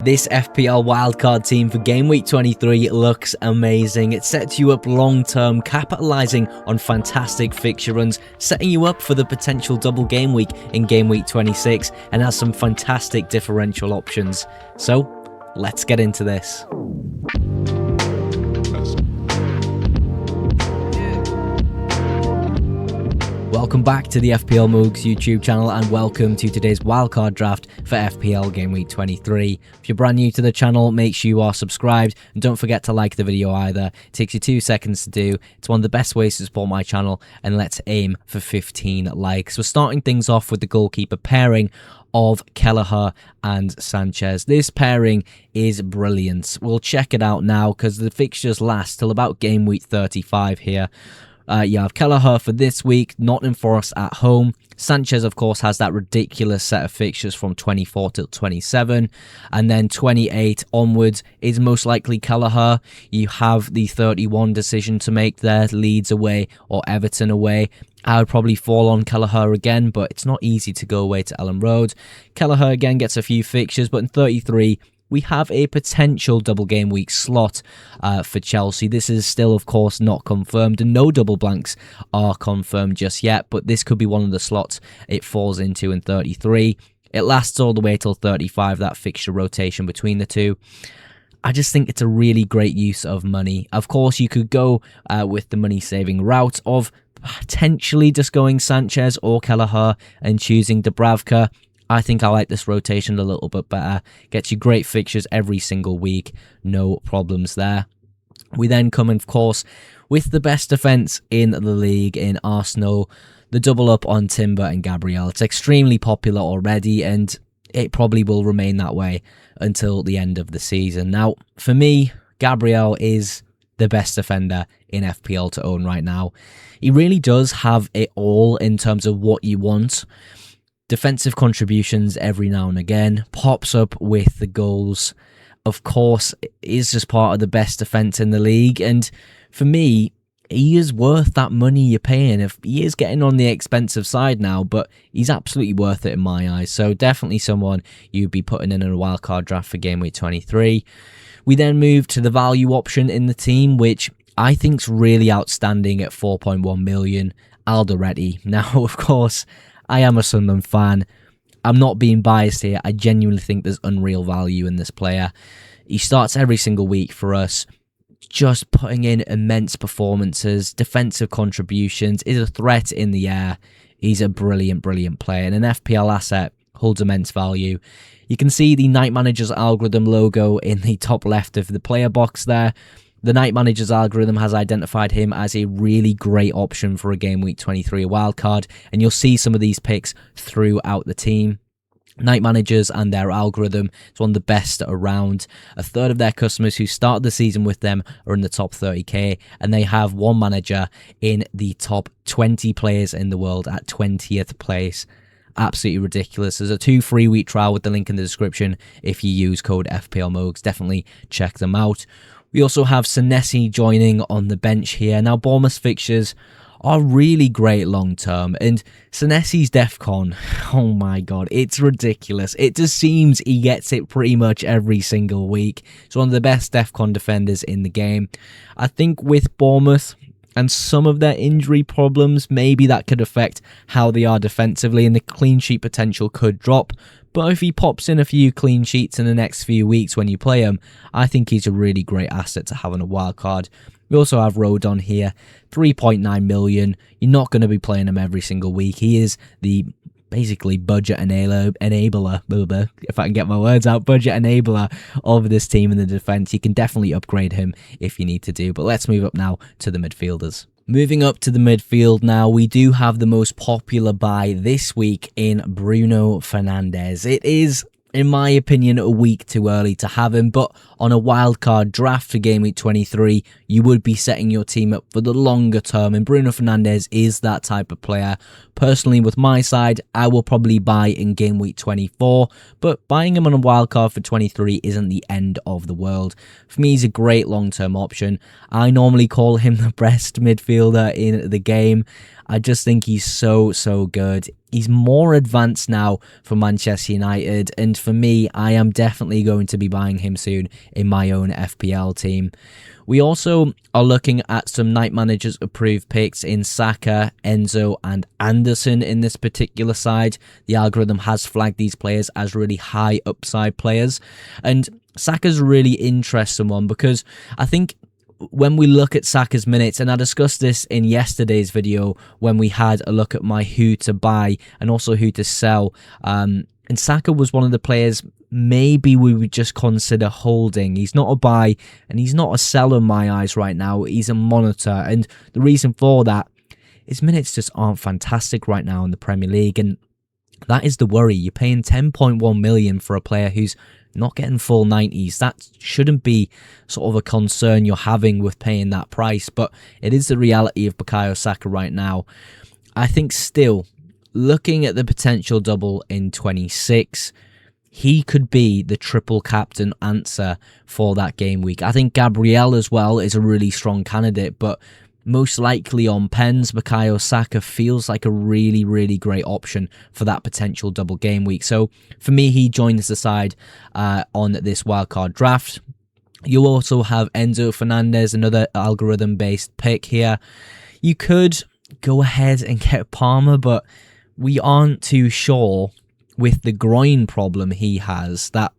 This FPL wildcard team for game week 23 looks amazing. It sets you up long term, capitalising on fantastic fixture runs, setting you up for the potential double game week in game week 26, and has some fantastic differential options. So, let's get into this. Welcome back to the FPL Moogs YouTube channel and welcome to today's wildcard draft for FPL Game Week 23. If you're brand new to the channel, make sure you are subscribed and don't forget to like the video either. It takes you 2 seconds to do. It's one of the best ways to support my channel, and let's aim for 15 likes. We're starting things off with the goalkeeper pairing of Kelleher and Sanchez. This pairing is brilliant. We'll check it out now because the fixtures last till about game week 35 here. You have Kelleher for this week, Nottingham Forest at home. Sanchez, of course, has that ridiculous set of fixtures from 24 till 27. And then 28 onwards is most likely Kelleher. You have the 31 decision to make there, Leeds away or Everton away. I would probably fall on Kelleher again, but it's not easy to go away to Ellen Road. Kelleher again gets a few fixtures, but in 33... we have a potential double game week slot for Chelsea. This is still, of course, not confirmed, and no double blanks are confirmed just yet, but this could be one of the slots it falls into in 33. It lasts all the way till 35, that fixture rotation between the two. I just think it's a really great use of money. Of course, you could go with the money-saving route of potentially just going Sanchez or Kelleher and choosing Dubravka. I think I like this rotation a little bit better. Gets you great fixtures every single week. No problems there. We then come, of course, with the best defence in the league in Arsenal. The double up on Timber and Gabriel. It's extremely popular already, and it probably will remain that way until the end of the season. Now, for me, Gabriel is the best defender in FPL to own right now. He really does have it all in terms of what you want. Defensive contributions every now and again, pops up with the goals. Of course, is just part of the best defense in the league, and for me, he is worth that money you're paying. If he is getting on the expensive side now, but he's absolutely worth it in my eyes. So definitely someone you'd be putting in a wildcard draft for game week 23. We then move to the value option in the team, which I think's really outstanding at 4.1 million. Alderete. Now, of course, I am a Sunderland fan. I'm not being biased here. I genuinely think there's unreal value in this player. He starts every single week for us, just putting in immense performances, defensive contributions, is a threat in the air. He's a brilliant, brilliant player, and an FPL asset, holds immense value. You can see the Night Manager's algorithm logo in the top left of the player box there. The Night Manager's algorithm has identified him as a really great option for a Game Week 23 wildcard, and you'll see some of these picks throughout the team. Night Managers and their algorithm is one of the best around. A third of their customers who start the season with them are in the top 30k, and they have one manager in the top 20 players in the world at 20th place. Absolutely ridiculous. There's a 2 free-week trial with the link in the description if you use code FPLMOGS. Definitely check them out. We also have Senesi joining on the bench here. Now, Bournemouth fixtures are really great long-term, and Senesi's DEFCON, oh my god, it's ridiculous. It just seems he gets it pretty much every single week. He's one of the best DEFCON defenders in the game. I think with Bournemouth and some of their injury problems, maybe that could affect how they are defensively, and the clean sheet potential could drop. But if he pops in a few clean sheets in the next few weeks when you play him, I think he's a really great asset to have on a wildcard. We also have Rodon here, 3.9 million. You're not going to be playing him every single week. He is the basically budget enabler, if I can get my words out, budget enabler of this team in the defense. You can definitely upgrade him if you need to do. But let's move up now to the midfielders. Moving up to the midfield now, we do have the most popular buy this week in Bruno Fernandes. It is, in my opinion, a week too early to have him, but on a wildcard draft for Game Week 23, you would be setting your team up for the longer term, and Bruno Fernandes is that type of player. Personally, with my side, I will probably buy in Game Week 24, but buying him on a wildcard for 23 isn't the end of the world. For me, he's a great long-term option. I normally call him the best midfielder in the game. I just think he's so good. He's more advanced now for Manchester United, and for me, I am definitely going to be buying him soon in my own FPL team. We also are looking at some Night Managers approved picks in Saka, Enzo and Anderson in this particular side. The algorithm has flagged these players as really high upside players, and Saka's a really interesting one because I think when we look at Saka's minutes, and I discussed this in yesterday's video when we had a look at my who to buy and also who to sell, and Saka was one of the players maybe we would just consider holding. He's not a buy and he's not a sell in my eyes right now. He's a monitor, and the reason for that, his minutes just aren't fantastic right now in the Premier League, and that is the worry. You're paying 10.1 million for a player who's not getting full 90s. That shouldn't be sort of a concern you're having with paying that price, but it is the reality of Bukayo Saka right now. I think still, looking at the potential double in 26, he could be the triple captain answer for that game week. I think Gabriel as well is a really strong candidate, but most likely on pens, Bukayo Saka feels like a really, really great option for that potential double game week. So for me, he joins the side on this wildcard draft. You also have Enzo Fernandez, another algorithm-based pick here. You could go ahead and get Palmer, but we aren't too sure with the groin problem he has that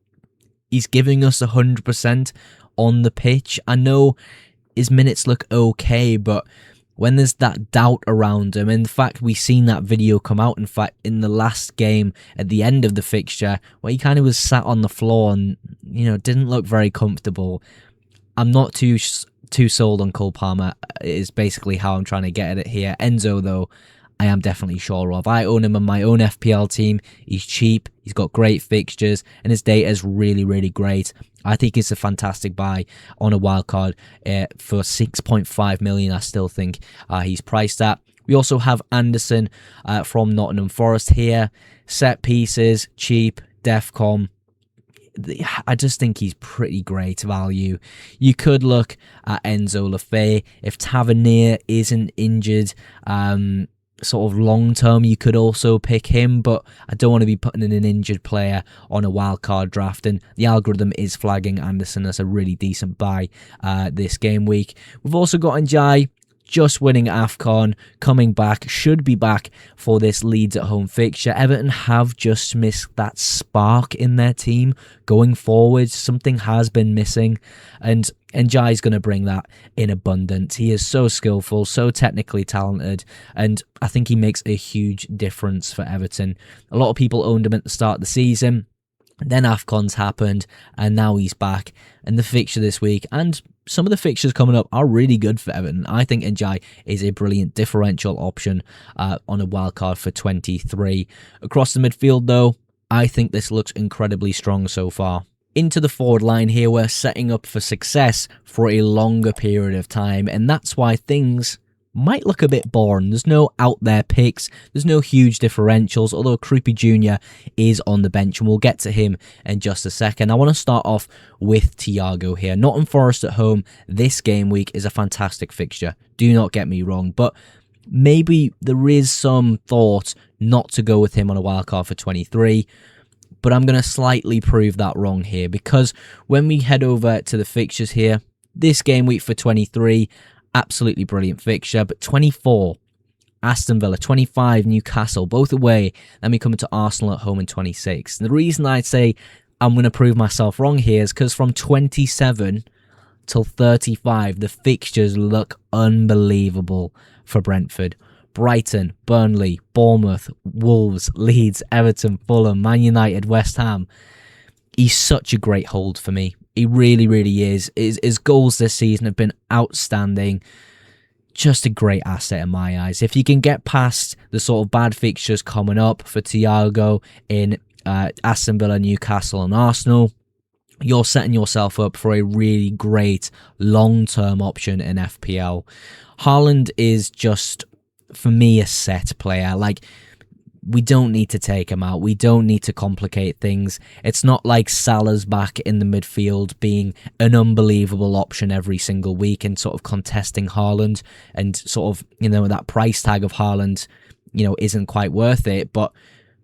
he's giving us 100% on the pitch. I know his minutes look okay, but when there's that doubt around him, in fact, we've seen that video come out, in fact, in the last game at the end of the fixture, where he kind of was sat on the floor and, you know, didn't look very comfortable. I'm not too sold on Cole Palmer, is basically how I'm trying to get at it here. Enzo, though, I am definitely sure of. I own him on my own FPL team. He's cheap, he's got great fixtures, and his data is really, really great. I think it's a fantastic buy on a wildcard for 6.5 million. I still think he's priced at. We also have Anderson from Nottingham Forest here. Set pieces, cheap, Defcom. I just think he's pretty great value. You could look at Enzo Lafay. If Tavernier isn't injured, sort of long term, you could also pick him, but I don't want to be putting in an injured player on a wildcard draft, and the algorithm is flagging Anderson as a really decent buy this game week. We've also got Njai, just winning AFCON, coming back, should be back for this Leeds at home fixture. Everton have just missed that spark in their team going forward. Something has been missing, and Njai's going to bring that in abundance. He is so skillful, so technically talented, and I think he makes a huge difference for Everton. A lot of people owned him at the start of the season, then AFCON's happened, and now he's back. And the fixture this week, and some of the fixtures coming up, are really good for Everton. I think Njai is a brilliant differential option on a wildcard for 23. Across the midfield, though, I think this looks incredibly strong so far. Into the forward line here, we're setting up for success for a longer period of time, and that's why things might look a bit boring. There's no out there picks, there's no huge differentials, although Krupi Jr. is on the bench, and we'll get to him in just a second. I want to start off with Thiago here. Nottingham Forest at home this game week is a fantastic fixture, do not get me wrong, but maybe there is some thought not to go with him on a wildcard for 23, but I'm going to slightly prove that wrong here, because when we head over to the fixtures here, this game week for 23, absolutely brilliant fixture, but 24, Aston Villa, 25, Newcastle, both away, then we come into Arsenal at home in 26. And the reason I'd say I'm going to prove myself wrong here is because from 27 till 35, the fixtures look unbelievable for Brentford. Brighton, Burnley, Bournemouth, Wolves, Leeds, Everton, Fulham, Man United, West Ham. He's such a great hold for me. He really, really is. His goals this season have been outstanding. Just a great asset in my eyes. If you can get past the sort of bad fixtures coming up for Thiago in Aston Villa, Newcastle and Arsenal, you're setting yourself up for a really great long-term option in FPL. Haaland is just, for me, a set player. Like, we don't need to take him out. We don't need to complicate things. It's not like Salah's back in the midfield being an unbelievable option every single week and sort of contesting Haaland, and sort of, you know, that price tag of Haaland isn't quite worth it. But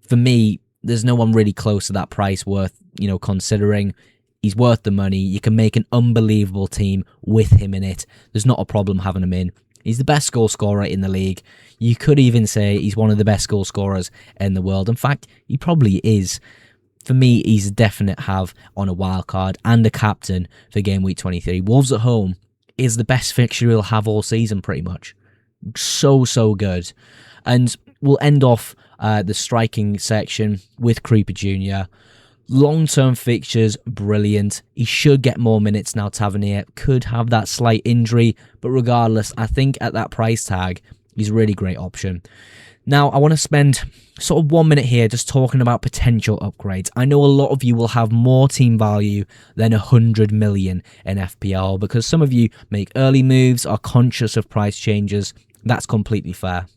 for me, there's no one really close to that price worth, considering. He's worth the money. You can make an unbelievable team with him in it. There's not a problem having him in. He's the best goal scorer in the league. You could even say he's one of the best goal scorers in the world. In fact, he probably is. For me, he's a definite have on a wildcard and a captain for game week 23. Wolves at home is the best fixture he'll have all season, pretty much. So good. And we'll end off the striking section with Creeper Jr. Long-term fixtures, brilliant. He should get more minutes now. Tavernier could have that slight injury, but regardless, I think at that price tag, he's a really great option. Now, I want to spend sort of 1 minute here just talking about potential upgrades. I know a lot of you will have more team value than 100 million in FPL because some of you make early moves, are conscious of price changes. That's completely fair.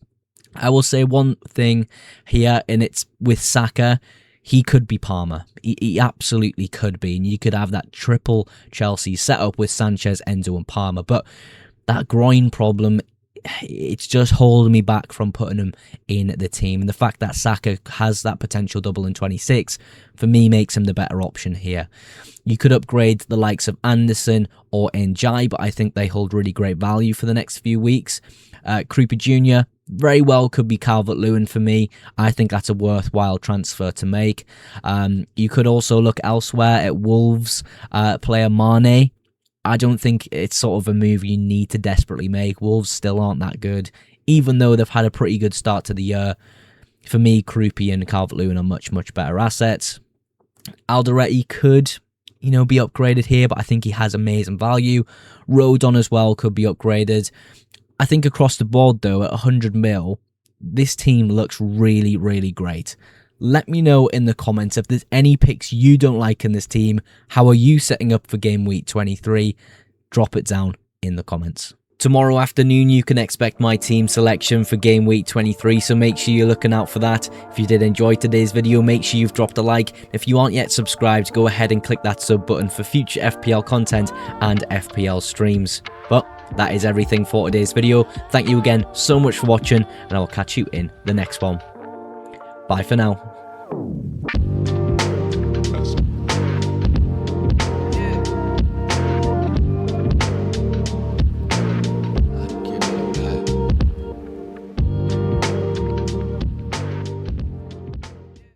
I will say one thing here, and it's with Saka. He could be Palmer. He absolutely could be. And you could have that triple Chelsea setup with Sanchez, Enzo and Palmer. But that groin problem, it's just holding me back from putting him in the team. And the fact that Saka has that potential double in 26, for me, makes him the better option here. You could upgrade the likes of Anderson or Njai, but I think they hold really great value for the next few weeks. Creeper Jr., very well could be Calvert-Lewin for me. I think that's a worthwhile transfer to make. You could also look elsewhere at Wolves player Mane. I don't think it's sort of a move you need to desperately make. Wolves still aren't that good, even though they've had a pretty good start to the year. For me, Krupi and Calvert-Lewin are much better assets. Alderete could, be upgraded here, but I think he has amazing value. Rodon as well could be upgraded. I think across the board, though, at 100 mil, this team looks really great. Let me know in the comments if there's any picks you don't like in this team. How are you setting up for game week 23? Drop it down in the comments. Tomorrow afternoon, you can expect my team selection for game week 23, so make sure you're looking out for that. If you did enjoy today's video, make sure you've dropped a like. If you aren't yet subscribed, go ahead and click that sub button for future FPL content and FPL streams. But that is everything for today's video. Thank you again so much for watching, and I'll catch you in the next one. Bye for now.